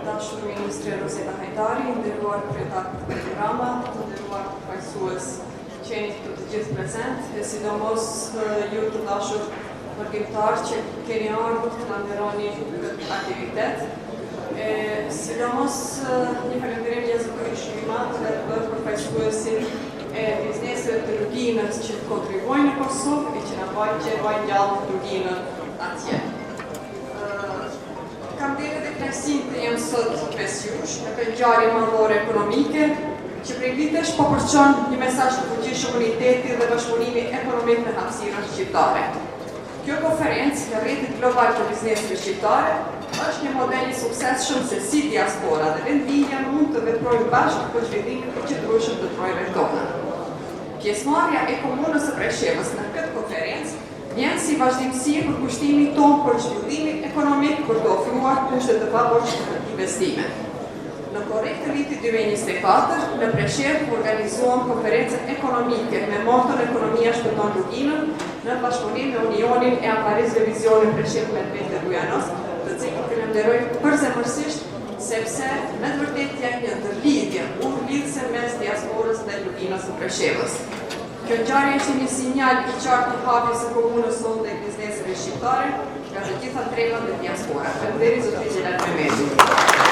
dashur Ministre Roseta Hajdari, nderuar kryetar të programit, nderuar përfaqësues qenit të gjithë prezent, e sidomos ju të dashur përgjithtar që keni ardhur të na nderoni këtë aktivitet. Sidomos një falënderim jashtëzakonisht i madh për përfaqësuesit e bizneset të luginës që kontribuojnë në Kosovë e që na vajnë gjallë luginën atje. Kam dhënë dhe kënaqësinë të jem sot mes jush në këtë ngjarje madhore ekonomike që prej vitesh po përçon një mesazh të fuqishëm uniteti dhe bashkëpunimi ekonomik në hapësirën shqiptare. Kjo konferencë në rrjetin global të bizneseve shqiptare është një model i suksesshëm se si diaspora dhe vendinja mund të veprojnë bashkë për zhvillimin e qëndrueshëm të trojave tona. Pjesëmarrja e komunës së Preshevës në këtë konferencë vjen si vazhdimësi për kushtimin tonë për zhvillimin ekonomik për të ofruar kushte të paborxshme për investime. Në korrekt të vitit 2024, në Preshevë organizuan konferencën ekonomike me moton Ekonomia shpëton luginën në bashkëpunim me Unionin e Aparizve Vizionin Preshevë me Peter Bujanos, të cilin falenderoj përzemërsisht sepse me të vërtetë janë një ndërlidhje urrëlidhëse mes diasporës dhe luginës së Preshevës. Kjo ngjarje është një sinjal i qartë i hapjes së komunës sonë dhe bizneseve shqiptare nga të gjitha tregat e diasporës. Faleminderit zotëri Xhelal Mehmeti.